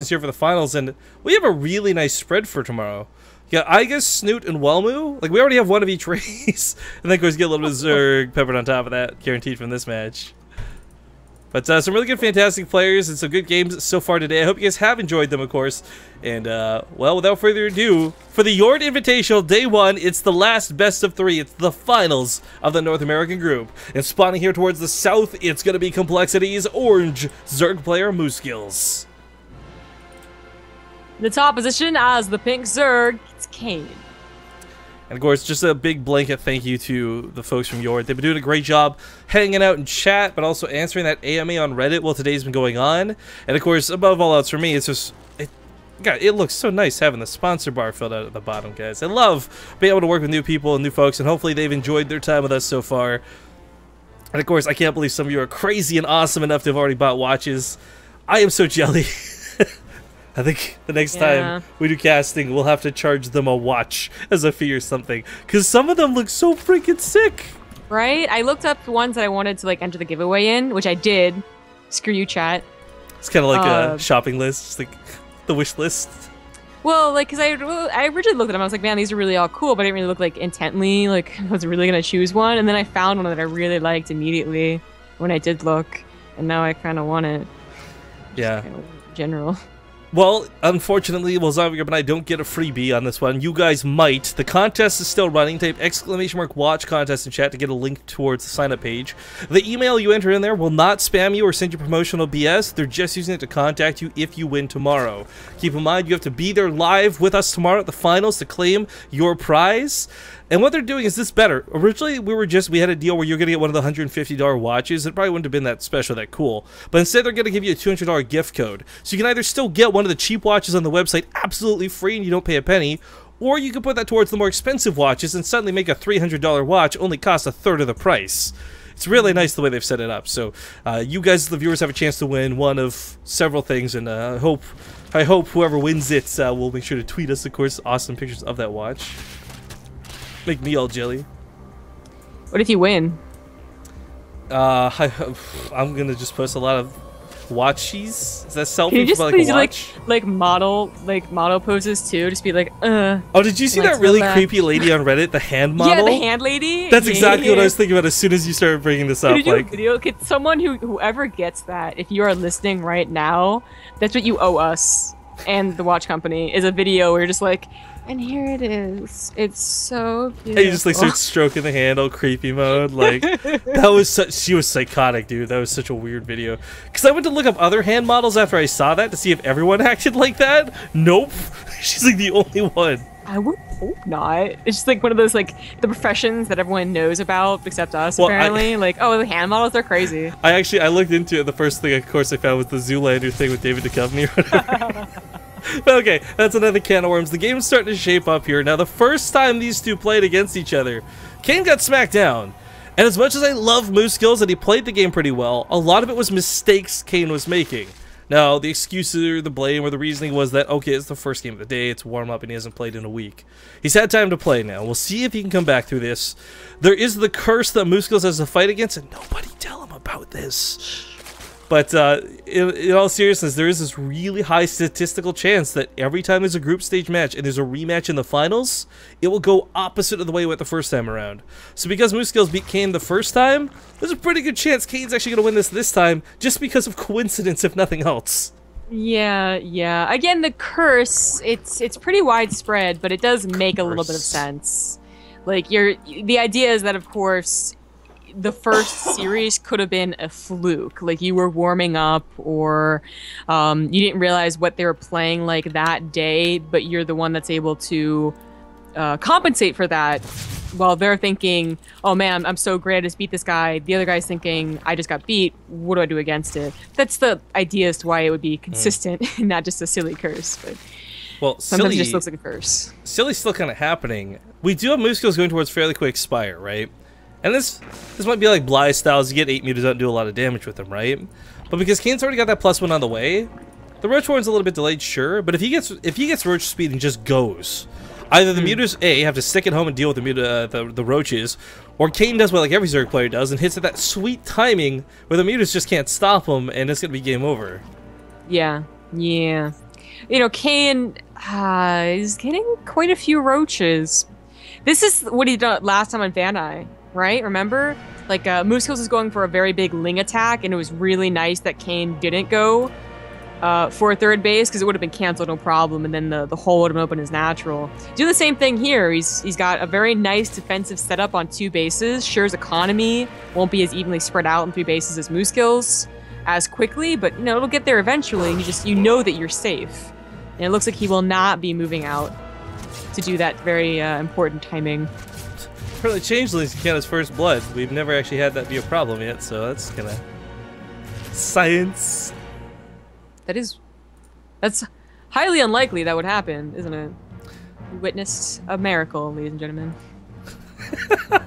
here for the finals, and we have a really nice spread for tomorrow. Yeah, I guess Snoot and Wellmoo. Like, we already have one of each race. And then, of course, get a little bit of Zerg peppered on top of that, guaranteed from this match. But some really good, fantastic players and some good games so far today. I hope you guys have enjoyed them, of course. And, well, without further ado, for the JORD Invitational Day 1, it's the last best of 3. It's the finals of the North American group. And spawning here towards the south, it's going to be Complexity's orange Zerg player, Moosegills. The top position as the pink Zerg, it's Kane. And of course, just a big blanket thank you to the folks from JORD. They've been doing a great job hanging out in chat, but also answering that AMA on Reddit while today's been going on. And of course, above all else for me, it's just, God, it looks so nice having the sponsor bar filled out at the bottom, guys. I love being able to work with new people and new folks, and hopefully they've enjoyed their time with us so far. And of course, I can't believe some of you are crazy and awesome enough to have already bought watches. I am so jelly. I think the next time we do casting, we'll have to charge them a watch as a fee or something. Because some of them look so freaking sick. Right? I looked up the ones that I wanted to like enter the giveaway in, which I did. Screw you, chat. It's kind of like a shopping list, just like the wish list. Well, like, because I originally looked at them, I was like, man, these are really all cool, but I didn't really look like intently, like, I was really going to choose one. And then I found one that I really liked immediately when I did look. And now I kind of want it. Yeah. Kind of general. Well, unfortunately, Zombie and I don't get a freebie on this one. You guys might. The contest is still running. Type !watch contest in chat to get a link towards the sign-up page. The email you enter in there will not spam you or send you promotional BS. They're just using it to contact you if you win tomorrow. Keep in mind, you have to be there live with us tomorrow at the finals to claim your prize. And what they're doing is this better. Originally, we had a deal where you're going to get one of the $150 watches. It probably wouldn't have been that special, that cool. But instead, they're going to give you a $200 gift code. So you can either still get one of the cheap watches on the website absolutely free and you don't pay a penny, or you can put that towards the more expensive watches and suddenly make a $300 watch only cost a third of the price. It's really nice the way they've set it up. So you guys, the viewers, have a chance to win one of several things, and I hope whoever wins it will make sure to tweet us, of course, awesome pictures of that watch. Make me all jelly. What if you win? I'm gonna just post a lot of watchies. Is that selfie? Can you just please watch? like model poses too? Just be like, Oh, did you see that really creepy lady on Reddit, the hand model? Yeah, the hand lady. That's exactly what I was thinking about as soon as you started bringing this up. Could you do a video? Could someone whoever gets that, if you are listening right now, that's what you owe us and the watch company, is a video where you're just like, and here it is. It's so beautiful. And you just like start stroking the hand, all creepy mode. Like that was she was psychotic, dude. That was such a weird video. Because I went to look up other hand models after I saw that to see if everyone acted like that. Nope, she's like the only one. I would hope not. It's just like one of those like the professions that everyone knows about except us. Well, apparently, like, oh, the hand models, they're crazy. I looked into it. The first thing, of course, I found was the Zoolander thing with David Duchovny or whatever. But okay, that's another can of worms. The game's starting to shape up here. Now, the first time these two played against each other, Kane got smacked down. And as much as I love Moosegills and he played the game pretty well, a lot of it was mistakes Kane was making. Now, the excuse or the blame or the reasoning was that, okay, it's the first game of the day, it's warm-up, and he hasn't played in a week. He's had time to play now. We'll see if he can come back through this. There is the curse that Moosegills has to fight against, and nobody tell him about this. But in all seriousness, there is this really high statistical chance that every time there's a group stage match and there's a rematch in the finals, it will go opposite of the way it went the first time around. So because Moosegills beat Kane the first time, there's a pretty good chance Kane's actually going to win this time, just because of coincidence, if nothing else. Yeah. Again, the curse, it's pretty widespread, but it does make a little bit of sense. Like, the idea is that, of course, the first series could have been a fluke, like you were warming up, or you didn't realize what they were playing like that day, but you're the one that's able to compensate for that, while they're thinking, oh man, I'm so great, I just beat this guy. The other guy's thinking, I just got beat, what do I do against it? That's the idea as to why it would be consistent and not just a silly curse. But well, sometimes it just looks like a curse. Silly's still kind of happening. We do have Moosegills going towards fairly quick Spire, right? And this might be like Bly styles. You get 8 meters out and do a lot of damage with them, right? But because Kane's already got that +1 on the way, the Roach Warren's a little bit delayed, sure. But if he gets Roach speed and just goes, either the Mutas have to stick at home and deal with the Roaches, or Kane does what like every Zerg player does and hits at that sweet timing where the Mutas just can't stop him, and it's gonna be game over. Yeah. You know, Kane is getting quite a few roaches. This is what he did last time on Van Eye, right? Remember? Like, Moosegills was going for a very big Ling attack, and it was really nice that Kane didn't go for a third base, because it would have been canceled, no problem, and then the hole would have been open as natural. Do the same thing here. He's got a very nice defensive setup on 2 bases. Sure's economy won't be as evenly spread out in 3 bases as Moosegills as quickly, but you know, it'll get there eventually, and you know that you're safe. And it looks like he will not be moving out to do that very important timing. For the changelings, he count his first blood. We've never actually had that be a problem yet, so that's kind of science. That's highly unlikely that would happen, isn't it? We witnessed a miracle, ladies and gentlemen.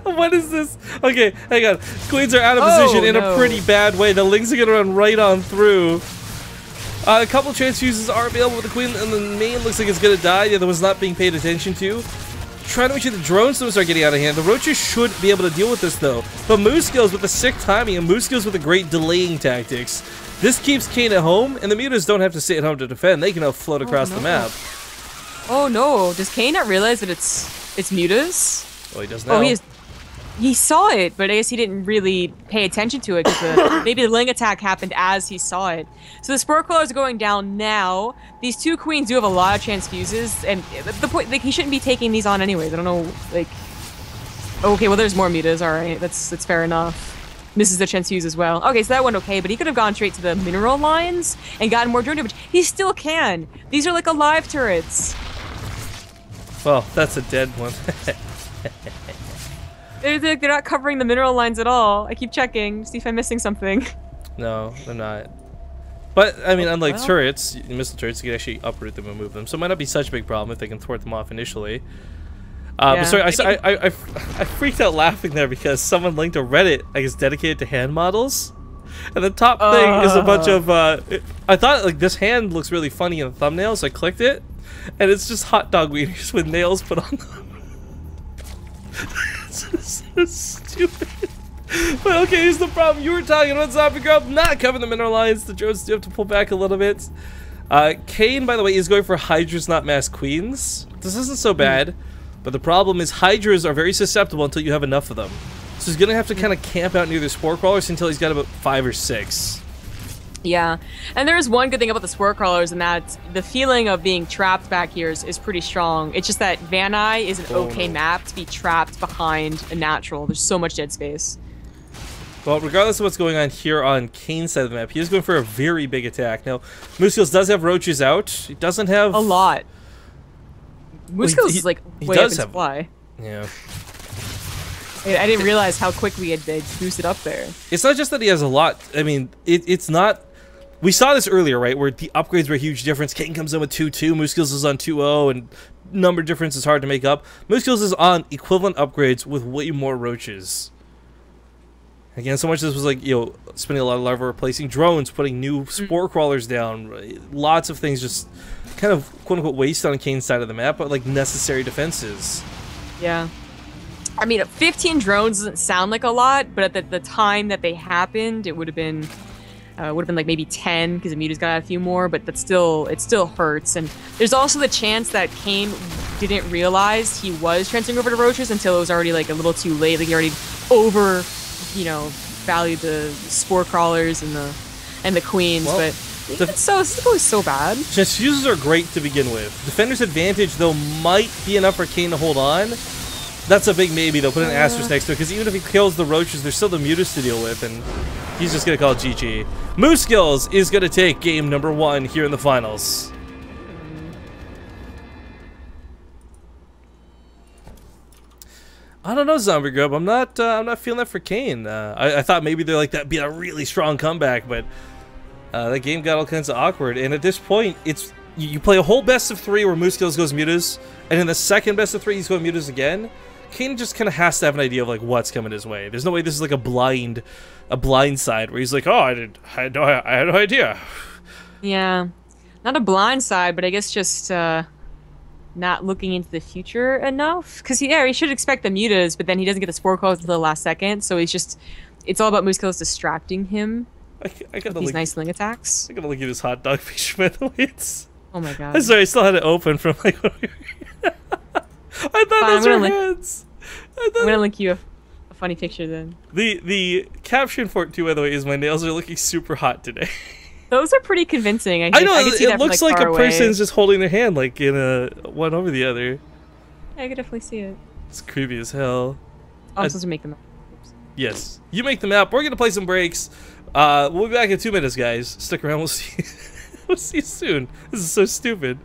What is this? Okay, hang on. Queens are out of position in a pretty bad way. The Lings are gonna run right on through. A couple transfuses are available with the Queen, and the main looks like it's gonna die. The other one's not being paid attention to. Trying to make sure the drones don't start getting out of hand. The Roaches should be able to deal with this, though. But Moosegills with the sick timing, and Moosegills with the great delaying tactics. This keeps Kane at home, and the mutas don't have to stay at home to defend. They can now float across the map. Oh no! Does Kane not realize that it's mutas? Well, he does now. Oh, he saw it, but I guess he didn't really pay attention to it because maybe the Ling attack happened as he saw it. So the Spore Crawlers are going down now. These 2 Queens do have a lot of transfuses, and the point, like, he shouldn't be taking these on anyways. I don't know, like. Okay, well, there's more mutas. All right, that's fair enough. Misses the transfuse as well. Okay, so that went okay, but he could have gone straight to the mineral lines and gotten more drone damage. He still can. These are like alive turrets. Well, that's a dead one. They're not covering the mineral lines at all. I keep checking, see if I'm missing something. No, they're not. But, I mean, unlike turrets, missile turrets, you can actually uproot them and move them. So it might not be such a big problem if they can thwart them off initially. But sorry, I freaked out laughing there because someone linked a Reddit, I guess, dedicated to hand models. And the top thing is a bunch of, I thought, like, this hand looks really funny in the thumbnail, so I clicked it. And it's just hot dog wieners with nails put on them. It's so stupid. But okay, here's the problem. You were talking about Zombie Girl not covering the mineral lines. The drones do have to pull back a little bit. Kane, by the way, is going for Hydras, not Mass Queens. This isn't so bad. But the problem is Hydras are very susceptible until you have enough of them. So he's going to have to kind of camp out near the Spore Crawlers until he's got about 5 or 6. Yeah, and there is one good thing about the Spore Crawlers, and that the feeling of being trapped back here is pretty strong. It's just that Van Eye is an okay map to be trapped behind a natural. There's so much dead space. Well, regardless of what's going on here on Kane's side of the map, he is going for a very big attack. Now, Moosegills does have roaches out. He doesn't have... a lot. Moosegills is like way up in supply. Yeah. I didn't realize how quickly they boosted up there. It's not just that he has a lot. I mean, it's not... We saw this earlier, right, where the upgrades were a huge difference. Kane comes in with 2-2, Moosegills is on 2-0, and number difference is hard to make up. Moosegills is on equivalent upgrades with way more roaches. Again, so much of this was like, you know, spending a lot of larvae, replacing drones, putting new spore crawlers down. Lots of things just kind of, quote-unquote, waste on Kane's side of the map, but like necessary defenses. Yeah. I mean, 15 drones doesn't sound like a lot, but at the time that they happened, it would have been like maybe 10 because the muta's got a few more, but it still hurts. And there's also the chance that Kane didn't realize he was transferring over to roaches until it was already like a little too late. Like he already over, you know, valued the spore crawlers and the queens. Well, but it's always so bad. Transfuses are great to begin with. Defender's advantage though might be enough for Kane to hold on. That's a big maybe. They'll put an asterisk next to it because even if he kills the roaches, there's still the mutas to deal with, and he's just gonna call it GG. Moosegills is gonna take game number 1 here in the finals. I don't know, Zombie Grub. I'm not feeling that for Kane. I thought maybe they're like that'd be a really strong comeback, but that game got all kinds of awkward. And at this point, it's you play a whole best of 3 where Moosegills goes mutas, and in the second best of 3 he's going mutas again. Kane just kind of has to have an idea of like what's coming his way. There's no way this is like a blind side where he's like, oh, I had no idea. Yeah, not a blind side, but I guess just not looking into the future enough. Because he should expect the mutas, but then he doesn't get the spore calls until the last second. So it's all about Moosegills distracting him. I gotta these nice Ling attacks. I gotta look at his hot dog picture, by the way. Oh my god. I'm sorry, I still had it open from like. I thought those were hands. I'm gonna link you a funny picture then. The caption for it too, by the way, is my nails are looking super hot today. Those are pretty convincing. I know, I can see it that looks from, like far a away. person's just holding their hand like in a one over the other. Yeah, I could definitely see it. It's creepy as hell. I'm supposed to make them. Yes. You make the map. We're gonna play some breaks. We'll be back in 2 minutes, guys. Stick around, we'll see we'll see you soon. This is so stupid.